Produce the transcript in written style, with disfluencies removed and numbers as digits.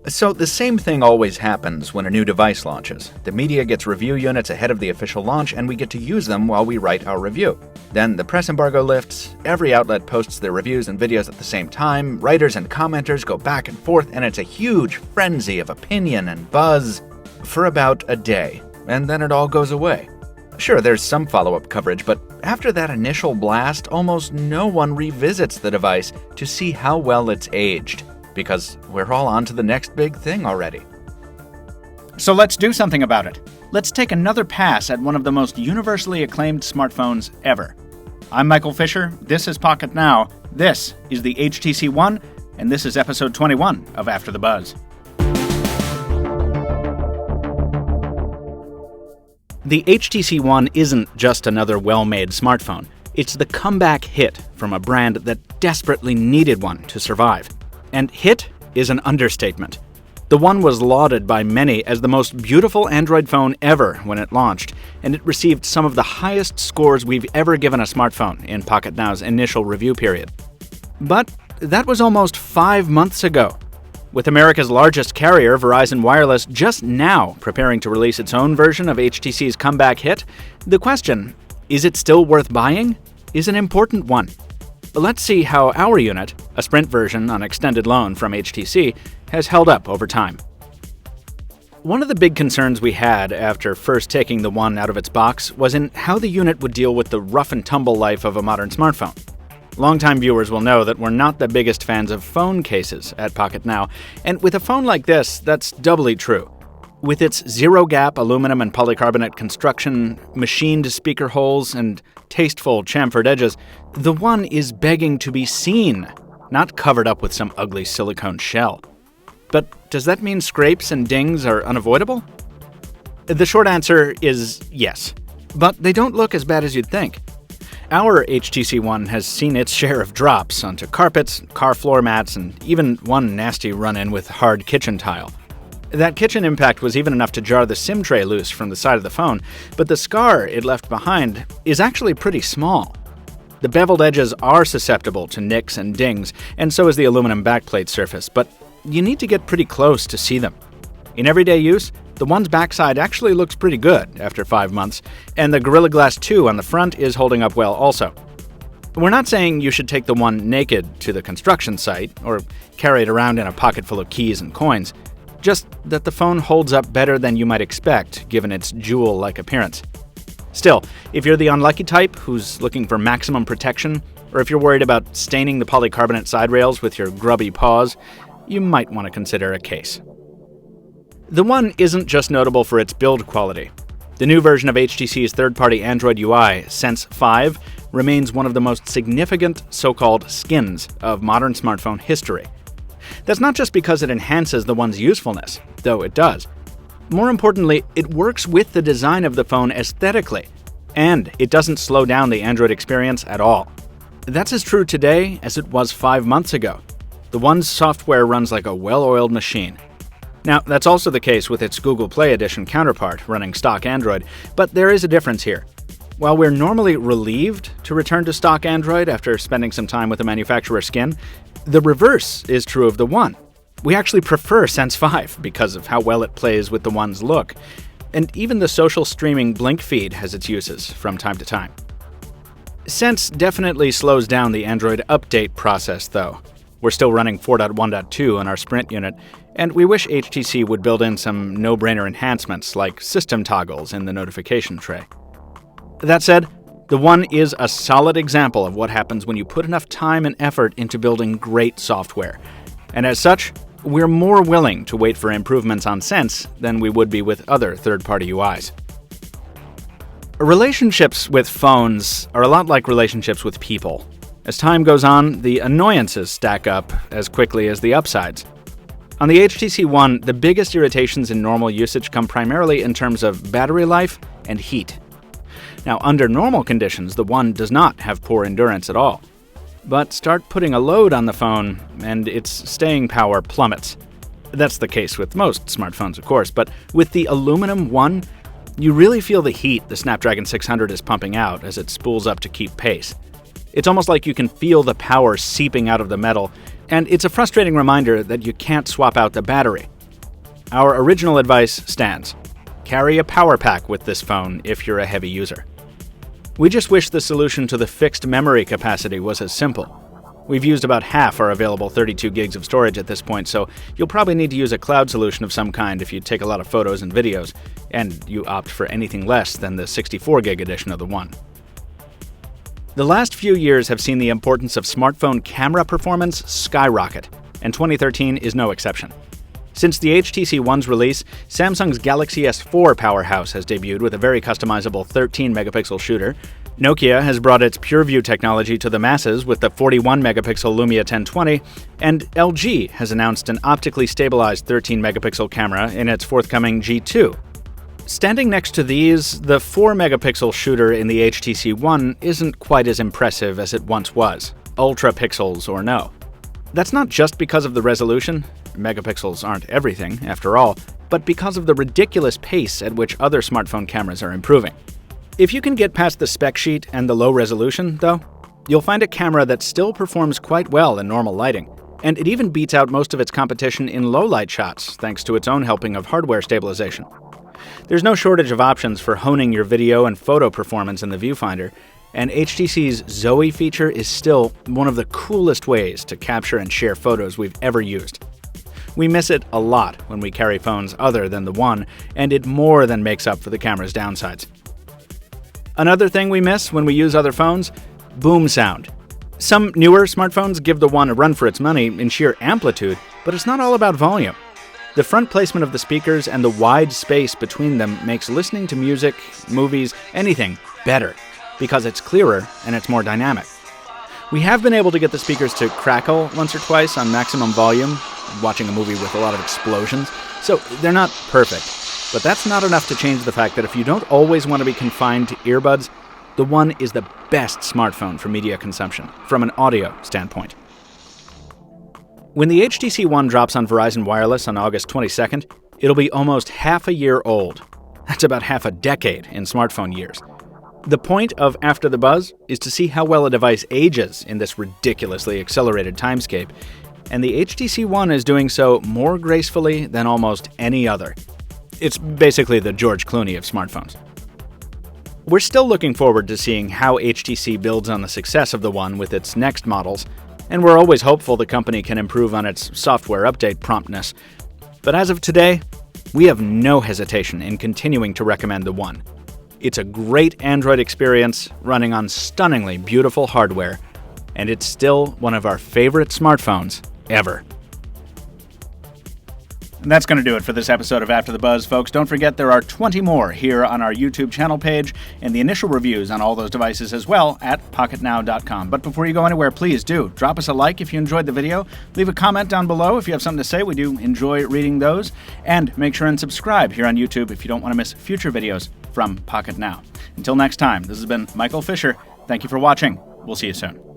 So the same thing always happens when a new device launches. The media gets review units ahead of the official launch, and we get to use them while we write our review. Then the press embargo lifts, every outlet posts their reviews and videos at the same time, writers and commenters go back and forth, and it's a huge frenzy of opinion and buzz for about a day, and then it all goes away. Sure, there's some follow-up coverage, but after that initial blast, almost no one revisits the device to see how well it's aged, because we're all on to the next big thing already. So let's do something about it. Let's take another pass at one of the most universally acclaimed smartphones ever. I'm Michael Fisher, this is Pocket Now, this is the HTC One, and this is episode 21 of After the Buzz. The HTC One isn't just another well-made smartphone. It's the comeback hit from a brand that desperately needed one to survive. And hit is an understatement. The One was lauded by many as the most beautiful Android phone ever when it launched, and it received some of the highest scores we've ever given a smartphone in Pocket Now's initial review period. But that was almost 5 months ago. With America's largest carrier, Verizon Wireless, just now preparing to release its own version of HTC's comeback hit, the question, is it still worth buying, is an important one. Let's see how our unit, a Sprint version on extended loan from HTC, has held up over time. One of the big concerns we had after first taking the One out of its box was in how the unit would deal with the rough and tumble life of a modern smartphone. Longtime viewers will know that we're not the biggest fans of phone cases at Pocket Now, and with a phone like this, that's doubly true. With its zero-gap aluminum and polycarbonate construction, machined speaker holes, and tasteful chamfered edges, the One is begging to be seen, not covered up with some ugly silicone shell. But does that mean scrapes and dings are unavoidable? The short answer is yes, but they don't look as bad as you'd think. Our HTC One has seen its share of drops onto carpets, car floor mats, and even one nasty run-in with hard kitchen tile. That kitchen impact was even enough to jar the SIM tray loose from the side of the phone, but the scar it left behind is actually pretty small. The beveled edges are susceptible to nicks and dings, and so is the aluminum backplate surface, but you need to get pretty close to see them. In everyday use, the One's backside actually looks pretty good after 5 months, and the Gorilla Glass 2 on the front is holding up well also. We're not saying you should take the One naked to the construction site, or carry it around in a pocket full of keys and coins, just that the phone holds up better than you might expect given its jewel-like appearance. Still, if you're the unlucky type who's looking for maximum protection, or if you're worried about staining the polycarbonate side rails with your grubby paws, you might want to consider a case. The One isn't just notable for its build quality. The new version of HTC's third-party Android UI, Sense 5, remains one of the most significant so-called skins of modern smartphone history. That's not just because it enhances the One's usefulness, though it does. More importantly, it works with the design of the phone aesthetically, and it doesn't slow down the Android experience at all. That's as true today as it was 5 months ago. The One's software runs like a well-oiled machine. Now, that's also the case with its Google Play Edition counterpart running stock Android, but there is a difference here. While we're normally relieved to return to stock Android after spending some time with the manufacturer skin, the reverse is true of the One. We actually prefer Sense 5 because of how well it plays with the One's look. And even the social streaming Blink feed has its uses from time to time. Sense definitely slows down the Android update process, though. We're still running 4.1.2 on our Sprint unit, and we wish HTC would build in some no-brainer enhancements like system toggles in the notification tray. That said, the One is a solid example of what happens when you put enough time and effort into building great software. And as such, we're more willing to wait for improvements on Sense than we would be with other third-party UIs. Relationships with phones are a lot like relationships with people. As time goes on, the annoyances stack up as quickly as the upsides. On the HTC One, the biggest irritations in normal usage come primarily in terms of battery life and heat. Now, under normal conditions, the One does not have poor endurance at all. But start putting a load on the phone, and its staying power plummets. That's the case with most smartphones, of course, but with the aluminum One, you really feel the heat the Snapdragon 600 is pumping out as it spools up to keep pace. It's almost like you can feel the power seeping out of the metal, and it's a frustrating reminder that you can't swap out the battery, Our original advice stands. Carry a power pack with this phone if you're a heavy user. We just wish the solution to the fixed memory capacity was as simple. We've used about half our available 32 gigs of storage at this point, so you'll probably need to use a cloud solution of some kind if you take a lot of photos and videos, and you opt for anything less than the 64 gig edition of the One. The last few years have seen the importance of smartphone camera performance skyrocket, and 2013 is no exception. Since the HTC One's release, Samsung's Galaxy S4 powerhouse has debuted with a very customizable 13-megapixel shooter. Nokia has brought its PureView technology to the masses with the 41-megapixel Lumia 1020, and LG has announced an optically stabilized 13-megapixel camera in its forthcoming G2. Standing next to these, the 4-megapixel shooter in the HTC One isn't quite as impressive as it once was, ultra pixels or no. That's not just because of the resolution, megapixels aren't everything, after all, but because of the ridiculous pace at which other smartphone cameras are improving. If you can get past the spec sheet and the low resolution, though, you'll find a camera that still performs quite well in normal lighting, and it even beats out most of its competition in low-light shots thanks to its own helping of hardware stabilization. There's no shortage of options for honing your video and photo performance in the viewfinder, and HTC's Zoe feature is still one of the coolest ways to capture and share photos we've ever used. We miss it a lot when we carry phones other than the One, and it more than makes up for the camera's downsides. Another thing we miss when we use other phones? Boom sound. Some newer smartphones give the One a run for its money in sheer amplitude, but it's not all about volume. The front placement of the speakers and the wide space between them makes listening to music, movies, anything better, because it's clearer and it's more dynamic. We have been able to get the speakers to crackle once or twice on maximum volume, watching a movie with a lot of explosions, so they're not perfect. But that's not enough to change the fact that if you don't always want to be confined to earbuds, the One is the best smartphone for media consumption, from an audio standpoint. When the HTC One drops on Verizon Wireless on August 22nd, it'll be almost half a year old. That's about half a decade in smartphone years. The point of After the Buzz is to see how well a device ages in this ridiculously accelerated timescape, and the HTC One is doing so more gracefully than almost any other. It's basically the George Clooney of smartphones. We're still looking forward to seeing how HTC builds on the success of the One with its next models, and we're always hopeful the company can improve on its software update promptness. But as of today, we have no hesitation in continuing to recommend the One. It's a great Android experience running on stunningly beautiful hardware, and it's still one of our favorite smartphones ever. And that's going to do it for this episode of After the Buzz, folks. Don't forget there are 20 more here on our YouTube channel page and the initial reviews on all those devices as well at pocketnow.com. But before you go anywhere, please do drop us a like if you enjoyed the video. Leave a comment down below if you have something to say. We do enjoy reading those. And make sure and subscribe here on YouTube if you don't want to miss future videos from Pocket Now. Until next time, this has been Michael Fisher. Thank you for watching. We'll see you soon.